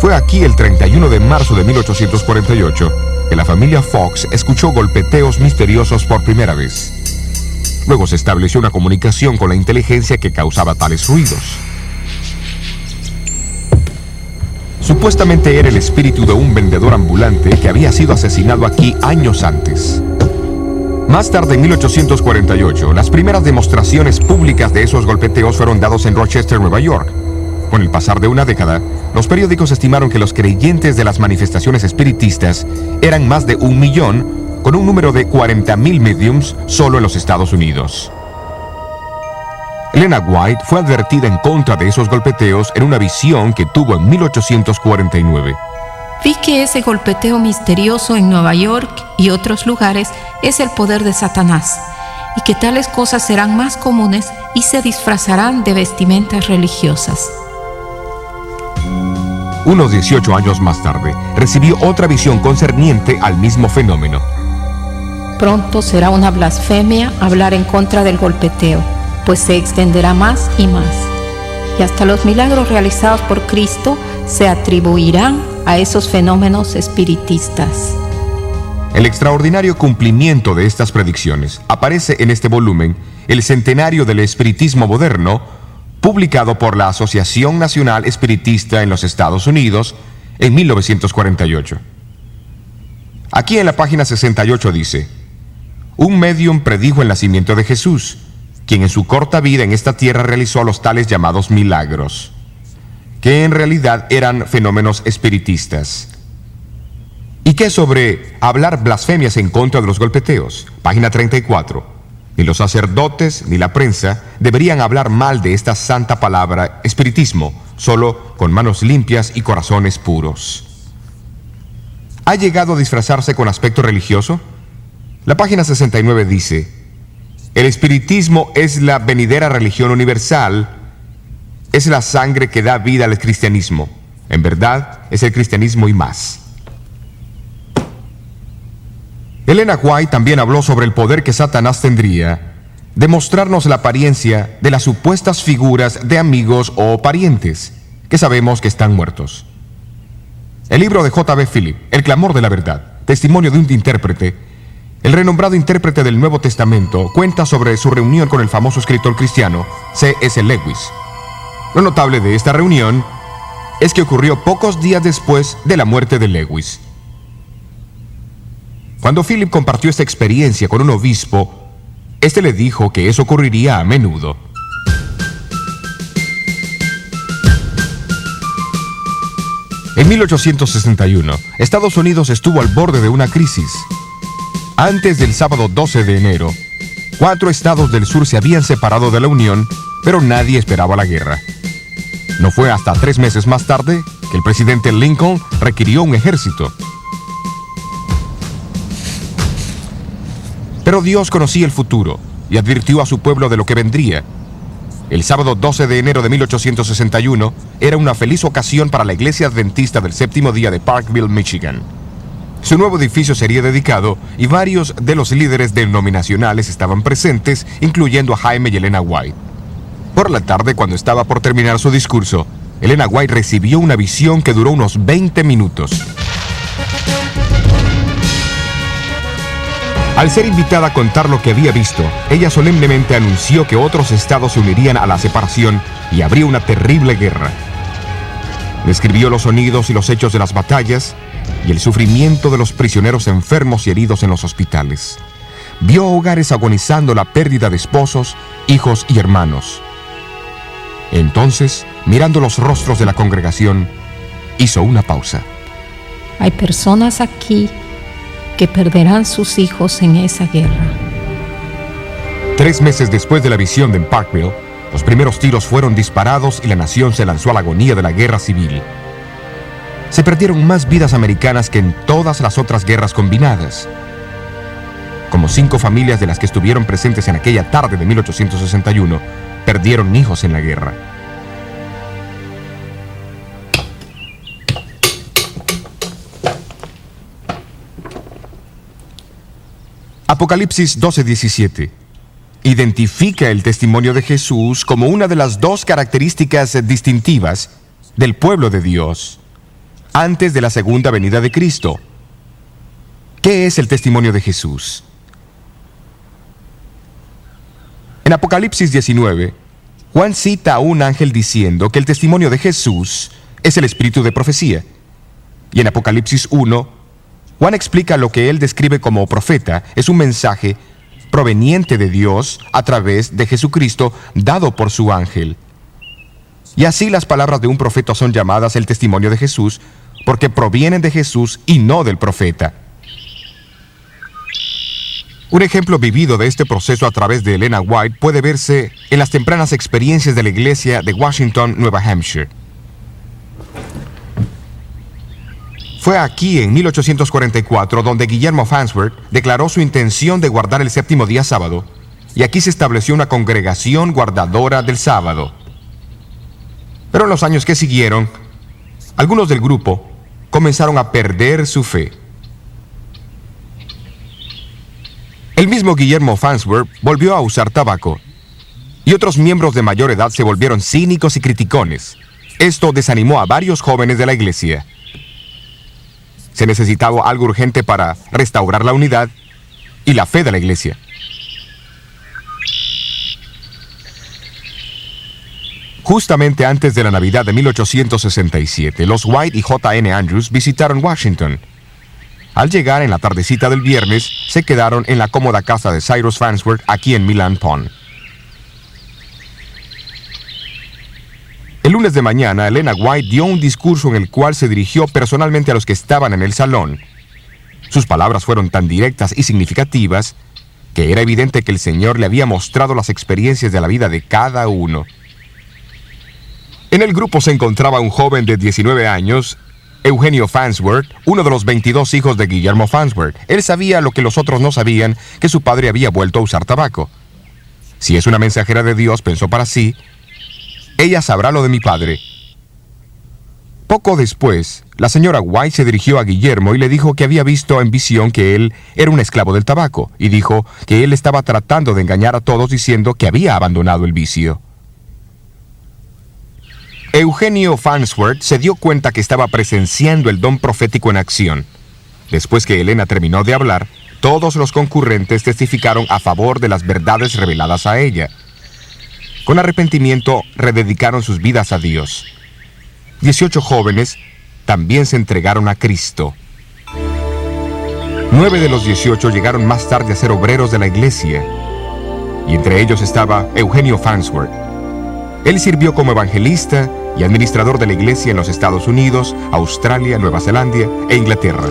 Fue aquí el 31 de marzo de 1848 que la familia Fox escuchó golpeteos misteriosos por primera vez. Luego se estableció una comunicación con la inteligencia que causaba tales ruidos. Supuestamente era el espíritu de un vendedor ambulante que había sido asesinado aquí años antes. Más tarde, en 1848, las primeras demostraciones públicas de esos golpeteos fueron dados en Rochester, Nueva York. Con el pasar de una década, los periódicos estimaron que los creyentes de las manifestaciones espiritistas eran más de 1 millón, con un número de 40,000 mediums solo en los Estados Unidos. Elena White fue advertida en contra de esos golpeteos en una visión que tuvo en 1849. Vi que ese golpeteo misterioso en Nueva York y otros lugares es el poder de Satanás, y que tales cosas serán más comunes y se disfrazarán de vestimentas religiosas. Unos 18 años más tarde, recibió otra visión concerniente al mismo fenómeno. Pronto será una blasfemia hablar en contra del golpeteo, pues se extenderá más y más, y hasta los milagros realizados por Cristo se atribuirán a esos fenómenos espiritistas. El extraordinario cumplimiento de estas predicciones aparece en este volumen, El Centenario del Espiritismo Moderno, publicado por la Asociación Nacional Espiritista en los Estados Unidos en 1948. Aquí en la página 68 dice: un médium predijo el nacimiento de Jesús, quien en su corta vida en esta tierra realizó los tales llamados milagros, que en realidad eran fenómenos espiritistas. ¿Y qué sobre hablar blasfemias en contra de los golpeteos? Página 34. Ni los sacerdotes ni la prensa deberían hablar mal de esta santa palabra espiritismo, solo con manos limpias y corazones puros. ¿Ha llegado a disfrazarse con aspecto religioso? La página 69 dice: el espiritismo es la venidera religión universal, es la sangre que da vida al cristianismo. En verdad, es el cristianismo y más. Elena White también habló sobre el poder que Satanás tendría de mostrarnos la apariencia de las supuestas figuras de amigos o parientes que sabemos que están muertos. El libro de J.B. Phillips, El clamor de la verdad, testimonio de un intérprete, el renombrado intérprete del Nuevo Testamento, cuenta sobre su reunión con el famoso escritor cristiano C.S. Lewis. Lo notable de esta reunión es que ocurrió pocos días después de la muerte de Lewis. Cuando Philip compartió esta experiencia con un obispo, este le dijo que eso ocurriría a menudo. En 1861, Estados Unidos estuvo al borde de una crisis. Antes del sábado 12 de enero, 4 estados del sur se habían separado de la Unión, pero nadie esperaba la guerra. No fue hasta 3 meses más tarde que el presidente Lincoln requirió un ejército. Pero Dios conocía el futuro y advirtió a su pueblo de lo que vendría. El sábado 12 de enero de 1861 era una feliz ocasión para la iglesia adventista del séptimo día de Parkville, Michigan. Su nuevo edificio sería dedicado y varios de los líderes denominacionales estaban presentes, incluyendo a Jaime y Elena White. Por la tarde, cuando estaba por terminar su discurso, Elena White recibió una visión que duró unos 20 minutos. Al ser invitada a contar lo que había visto, ella solemnemente anunció que otros estados se unirían a la separación y habría una terrible guerra. Describió los sonidos y los hechos de las batallas y el sufrimiento de los prisioneros enfermos y heridos en los hospitales. Vio hogares agonizando la pérdida de esposos, hijos y hermanos. Entonces, mirando los rostros de la congregación, hizo una pausa. Hay personas aquí que perderán sus hijos en esa guerra. 3 meses después de la visión de Parkville, los primeros tiros fueron disparados y la nación se lanzó a la agonía de la guerra civil. Se perdieron más vidas americanas que en todas las otras guerras combinadas. Como 5 familias de las que estuvieron presentes en aquella tarde de 1861 perdieron hijos en la guerra. Apocalipsis 12:17 identifica el testimonio de Jesús como una de las 2 características distintivas del pueblo de Dios. antes de la segunda venida de Cristo. ¿Qué es el testimonio de Jesús? En Apocalipsis 19, Juan cita a un ángel diciendo que el testimonio de Jesús es el espíritu de profecía. Y en Apocalipsis 1, Juan explica lo que él describe como profeta es un mensaje proveniente de Dios a través de Jesucristo dado por su ángel. Y así las palabras de un profeta son llamadas el testimonio de Jesús porque provienen de Jesús y no del profeta. Un ejemplo vivido de este proceso a través de Elena White puede verse en las tempranas experiencias de la iglesia de Washington, Nueva Hampshire. Fue aquí en 1844 donde Guillermo Farnsworth declaró su intención de guardar el séptimo día sábado, y aquí se estableció una congregación guardadora del sábado. Pero en los años que siguieron, algunos del grupo comenzaron a perder su fe. El mismo Guillermo Farnsworth volvió a usar tabaco, y otros miembros de mayor edad se volvieron cínicos y criticones. Esto desanimó a varios jóvenes de la iglesia. Se necesitaba algo urgente para restaurar la unidad y la fe de la iglesia. Justamente antes de la Navidad de 1867, los White y J.N. Andrews visitaron Washington. Al llegar en la tardecita del viernes, se quedaron en la cómoda casa de Cyrus Farnsworth aquí en Mill Pond. El lunes de mañana, Elena White dio un discurso en el cual se dirigió personalmente a los que estaban en el salón. Sus palabras fueron tan directas y significativas que era evidente que el Señor le había mostrado las experiencias de la vida de cada uno. En el grupo se encontraba un joven de 19 años, Eugenio Farnsworth, uno de los 22 hijos de Guillermo Farnsworth. Él sabía lo que los otros no sabían, que su padre había vuelto a usar tabaco. Si es una mensajera de Dios, pensó para sí, ella sabrá lo de mi padre. Poco después, la señora White se dirigió a Guillermo y le dijo que había visto en visión que él era un esclavo del tabaco, y dijo que él estaba tratando de engañar a todos diciendo que había abandonado el vicio. Eugenio Farnsworth se dio cuenta que estaba presenciando el don profético en acción. Después que Elena terminó de hablar, todos los concurrentes testificaron a favor de las verdades reveladas a ella. Con arrepentimiento, rededicaron sus vidas a Dios. 18 jóvenes también se entregaron a Cristo. 9 de los 18 llegaron más tarde a ser obreros de la iglesia, y entre ellos estaba Eugenio Farnsworth. Él sirvió como evangelista y administrador de la iglesia en los Estados Unidos, Australia, Nueva Zelanda e Inglaterra.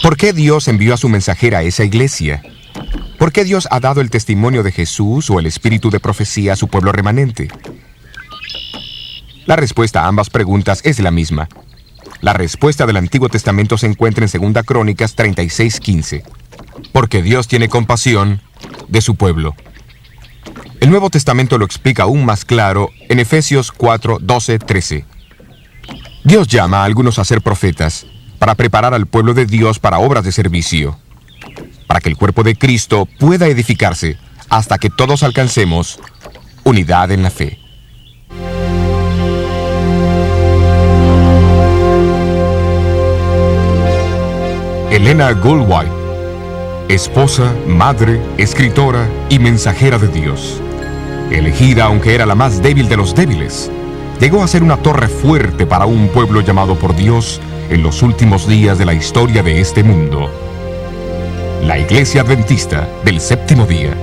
¿Por qué Dios envió a su mensajera a esa iglesia? ¿Por qué Dios ha dado el testimonio de Jesús o el espíritu de profecía a su pueblo remanente? La respuesta a ambas preguntas es la misma. La respuesta del Antiguo Testamento se encuentra en 2 Crónicas 36:15. Porque Dios tiene compasión de su pueblo. El Nuevo Testamento lo explica aún más claro en Efesios 4:12-13. Dios llama a algunos a ser profetas para preparar al pueblo de Dios para obras de servicio, para que el cuerpo de Cristo pueda edificarse hasta que todos alcancemos unidad en la fe. Elena Goldwhite, esposa, madre, escritora y mensajera de Dios. Elegida aunque era la más débil de los débiles, llegó a ser una torre fuerte para un pueblo llamado por Dios en los últimos días de la historia de este mundo. La Iglesia Adventista del Séptimo Día.